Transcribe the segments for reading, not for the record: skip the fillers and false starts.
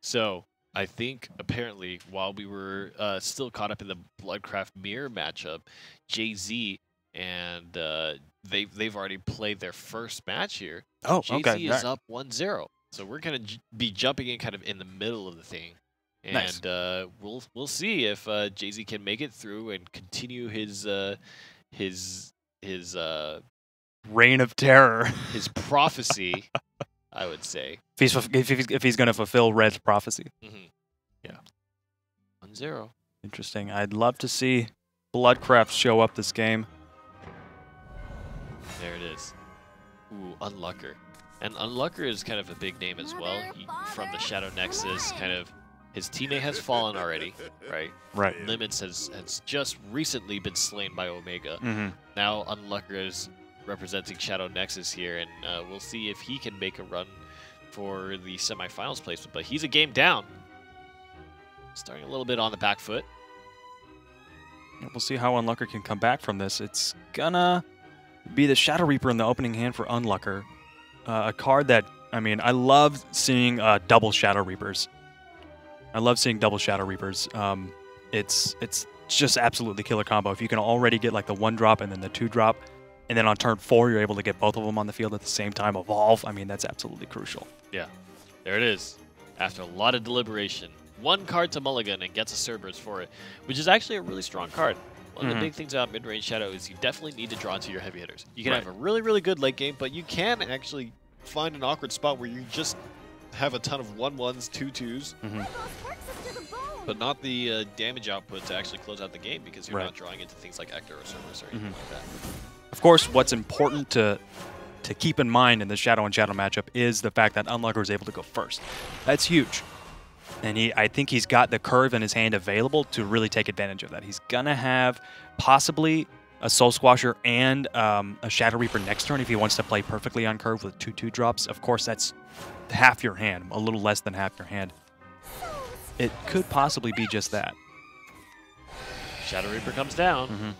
So I think apparently while we were still caught up in the Bloodcraft mirror matchup, JaZe and they've already played their first match here. Oh, JaZe okay. is up 1-0. So we're gonna be jumping in kind of in the middle of the thing. And Nice. we'll see if JaZe can make it through and continue his Reign of terror. his prophecy, I would say. If he's going to fulfill Red's prophecy. Mm-hmm. Yeah. 1-0. Interesting. I'd love to see Bloodcraft show up this game. There it is. Ooh, Unlucker. And Unlucker is kind of a big name as well. From the Shadow Nexus, kind of his teammate has fallen already, right? Right. Limits has just recently been slain by Omega. Mm-hmm. Now Unlucker is representing Shadow Nexus here, and we'll see if he can make a run for the semifinals placement. But he's a game down. Starting a little bit on the back foot. We'll see how Unlucker can come back from this. It's gonna be the Shadow Reaper in the opening hand for Unlucker. A card that, I mean, I love seeing double Shadow Reapers. I love seeing double Shadow Reapers. It's just absolutely killer combo. If you can already get like the 1-drop and then the 2-drop, and then on turn 4 you're able to get both of them on the field at the same time, evolve, I mean, that's absolutely crucial. Yeah, there it is. After a lot of deliberation, 1 card to mulligan and gets a Cerberus for it, which is actually a really strong card. One of the big things about mid-range Shadow is you definitely need to draw into your heavy hitters. You can have a really, really good late game, but you can actually find an awkward spot where you just have a ton of 1-1s, 2-2s, but not the damage output to actually close out the game because you're not drawing into things like Ector or Cerberus or anything like that. Of course, what's important to keep in mind in the Shadow and Shadow matchup is the fact that Unlucker is able to go first. That's huge. And I think he's got the curve in his hand available to really take advantage of that. He's going to have possibly a Soul Squasher and a Shadow Reaper next turn if he wants to play perfectly on curve with 2 2-drops. Of course, that's half your hand, a little less than half your hand. It could possibly be just that. Shadow Reaper comes down.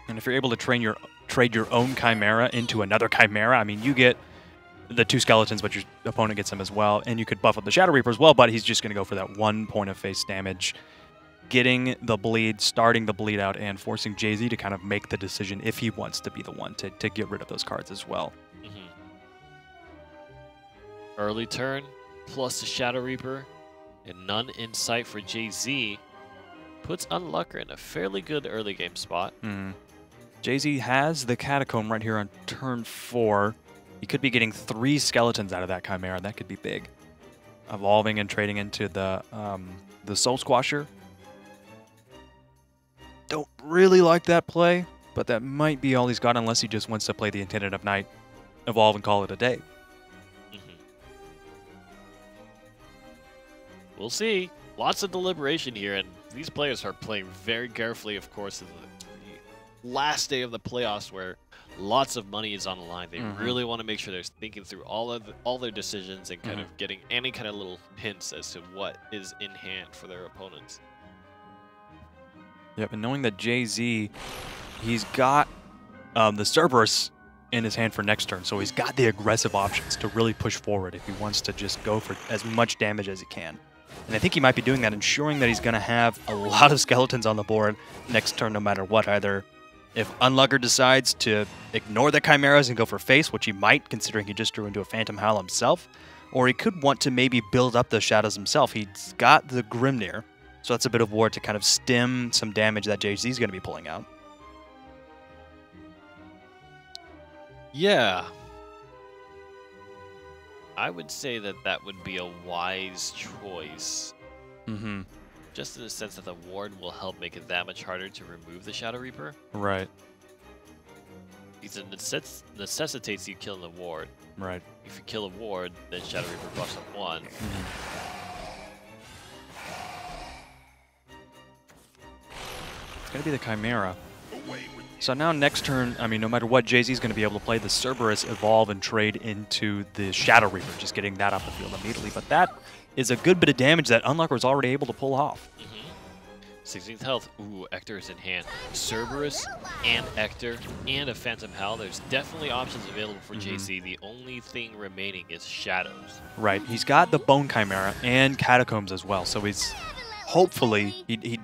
And if you're able to trade your own Chimera into another Chimera, I mean, you get the 2 skeletons, but your opponent gets them as well, and you could buff up the Shadow Reaper as well, but he's just going to go for that 1 point of face damage, getting the bleed, starting the bleed out, and forcing JaZe to kind of make the decision if he wants to be the one to get rid of those cards as well. Early turn, plus the Shadow Reaper, and none in sight for JaZe, puts Unlucker in a fairly good early game spot. JaZe has the Catacomb right here on turn 4. He could be getting 3 skeletons out of that Chimera. That could be big. Evolving and trading into the Soul Squasher. Don't really like that play, but that might be all he's got unless he just wants to play the Intendant of Night, evolve, and call it a day. We'll see. Lots of deliberation here, and these players are playing very carefully, of course, in the last day of the playoffs where lots of money is on the line. They really want to make sure they're thinking through all their decisions and kind of getting any kind of little hints as to what is in hand for their opponents. Yep, and knowing that JaZe, he's got the Cerberus in his hand for next turn, so he's got the aggressive options to really push forward if he wants to just go for as much damage as he can. And I think he might be doing that, ensuring that he's going to have a lot of skeletons on the board next turn no matter what. Either if Unlucker decides to ignore the Chimeras and go for face, which he might, considering he just drew into a Phantom Howl himself, or he could want to maybe build up the shadows himself. He's got the Grimnir, so that's a bit of war to kind of stem some damage that JaZe is going to be pulling out. Yeah. I would say that that would be a wise choice. Just in the sense that the ward will help make it that much harder to remove the Shadow Reaper. Right. Because it necessitates you killing the ward. Right. If you kill a ward, then Shadow Reaper buffs up 1. It's going to be the Chimera. So now next turn, I mean, no matter what, JaZe is going to be able to play the Cerberus, evolve, and trade into the Shadow Reaper, just getting that off the field immediately. But that is a good bit of damage that Unlucker was already able to pull off. 16th health. Ooh, Ector is in hand. Cerberus and Ector and a Phantom Howl. There's definitely options available for JaZe. The only thing remaining is Shadows. Right. He's got the Bone Chimera and Catacombs as well. So he's hopefully,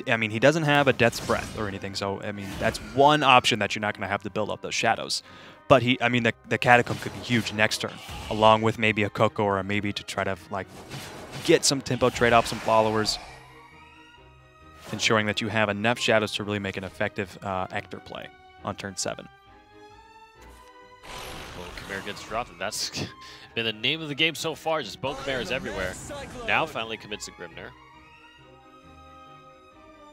I mean, he doesn't have a Death's Breath or anything. So, I mean, that's one option that you're not going to have to build up those Shadows. But I mean, the Catacomb could be huge next turn, along with maybe a Coco or maybe to try to, like, get some tempo, trade off some followers, ensuring that you have enough Shadows to really make an effective Ector play on turn 7. Bone Chimera gets dropped, and that's been the name of the game so far, just Bone Chimeras everywhere. Now finally commits a Grimner.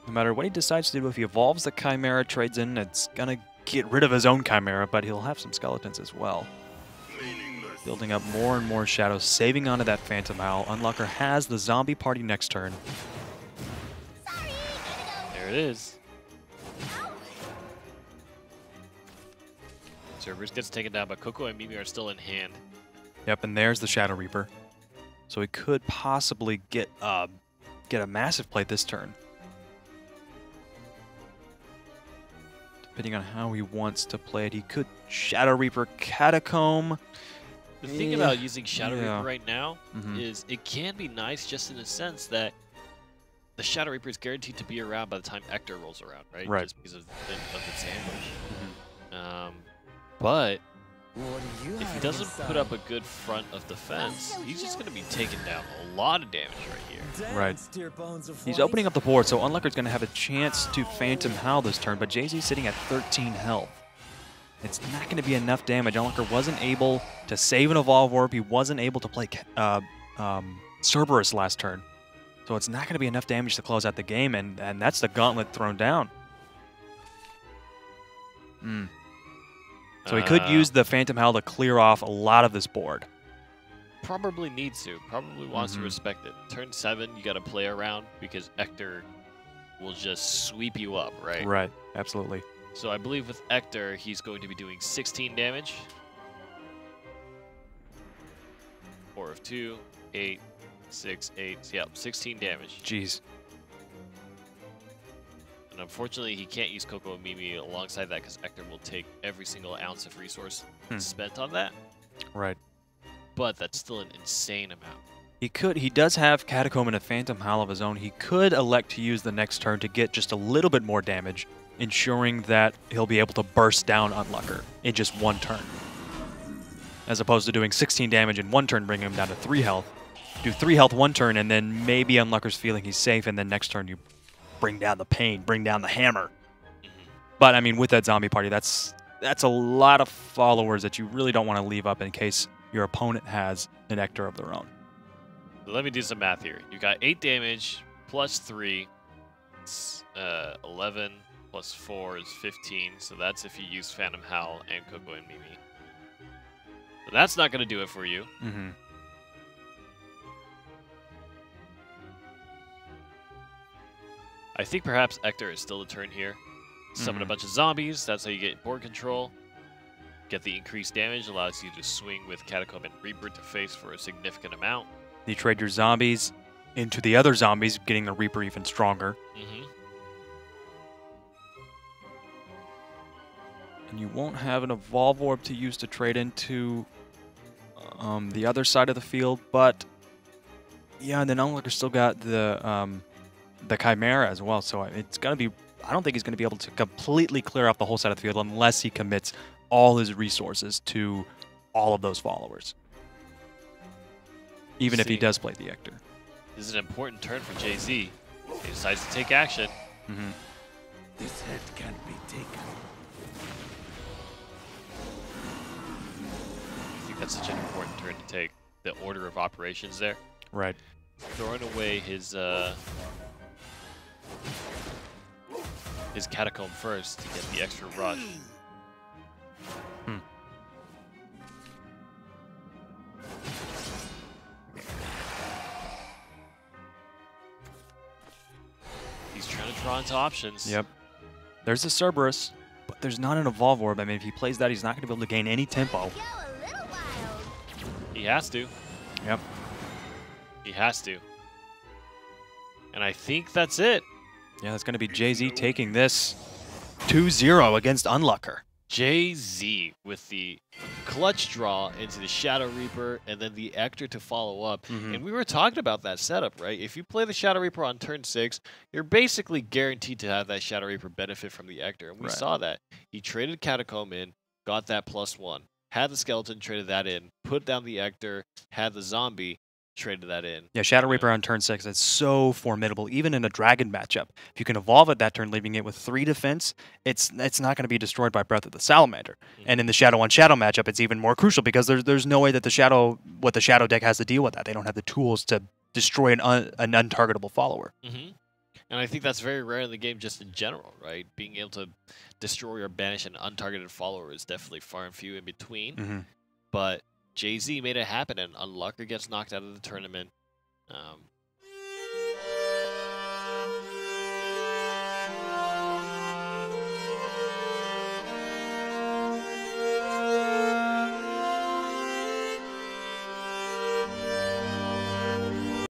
No matter what he decides to do, if he evolves the Chimera, trades in, it's going to get rid of his own Chimera, but he'll have some Skeletons as well. Building up more and more Shadows, saving onto that Phantom Howl. Unlucker has the Zombie Party next turn. There it is. Cerberus gets taken down, but Coco and Mimi are still in hand. Yep, and there's the Shadow Reaper. So he could possibly get a massive play this turn. Depending on how he wants to play it, he could Shadow Reaper Catacomb. The thing about using Shadow Reaper right now is it can be nice just in the sense that the Shadow Reaper is guaranteed to be around by the time Ector rolls around, right? Right. Just because of its ambush. But if he doesn't put up a good front of defense, he's just going to be taking down a lot of damage right here. Right. He's opening up the board, so Unlucker's going to have a chance to Phantom Howl this turn, but JaZe's sitting at 13 health. It's not going to be enough damage. Unlucker wasn't able to save an Evolve Orb. He wasn't able to play Cerberus last turn. So it's not going to be enough damage to close out the game, and that's the gauntlet thrown down. So he could use the Phantom Howl to clear off a lot of this board. Probably needs to. Probably wants to respect it. Turn 7, you got to play around because Ector will just sweep you up, right? Right, absolutely. So I believe with Ector, he's going to be doing 16 damage. 4 of 2, 8, 6, 8. Yep, 16 damage. Jeez. And unfortunately, he can't use Coco and Mimi alongside that because Ector will take every single ounce of resource spent on that. Right. But that's still an insane amount. He does have Catacomb and a Phantom Howl of his own. He could elect to use the next turn to get just a little bit more damage, ensuring that he'll be able to burst down Unlucker in just one turn. As opposed to doing 16 damage in one turn, bringing him down to 3 health. Do 3 health one turn, and then maybe Unlucker's feeling he's safe, and then next turn you bring down the pain, bring down the hammer. But, I mean, with that Zombie Party, that's a lot of followers that you really don't want to leave up in case your opponent has an Ector of their own. Let me do some math here. You got 8 damage plus 3. 11 plus 4 is 15. So that's if you use Phantom Howl and Coco and Mimi. But that's not going to do it for you. I think perhaps Ector is still the turn here. Summon a bunch of zombies. That's how you get board control. Get the increased damage. Allows you to swing with Catacomb and Reaper to face for a significant amount. You trade your zombies into the other zombies, getting the Reaper even stronger. And you won't have an Evolve Orb to use to trade into the other side of the field, but yeah, and then Unlucker still got the Chimera as well, so it's gonna be. I don't think he's gonna be able to completely clear off the whole side of the field unless he commits all his resources to all of those followers. Even if he does play the Ector. This is an important turn for JaZe. He decides to take action. This head can't be taken. I think that's such an important turn to take. The order of operations there. Right. Throwing away his Catacomb first to get the extra rush. He's trying to draw into options. Yep. There's a Cerberus, but there's not an Evolve Orb. I mean, if he plays that, he's not going to be able to gain any tempo. He has to. Yep. He has to. And I think that's it. Yeah, it's going to be JaZe taking this 2-0 against Unlucker. JaZe with the clutch draw into the Shadow Reaper and then the Ector to follow up. And we were talking about that setup, right? If you play the Shadow Reaper on turn 6, you're basically guaranteed to have that Shadow Reaper benefit from the Ector. And we saw that. He traded Catacomb in, got that +1. Had the Skeleton, traded that in. Put down the Ector, had the Zombie, traded that in. Yeah, Shadow Reaper on turn 6 is so formidable, even in a Dragon matchup. If you can evolve it that turn, leaving it with 3 defense, it's not going to be destroyed by Breath of the Salamander. And in the Shadow on Shadow matchup, it's even more crucial because there's no way that the Shadow deck has to deal with that. They don't have the tools to destroy an untargetable follower. And I think that's very rare in the game just in general, right? Being able to destroy or banish an untargeted follower is definitely far and few in between. But JaZe made it happen, and Unlucker gets knocked out of the tournament.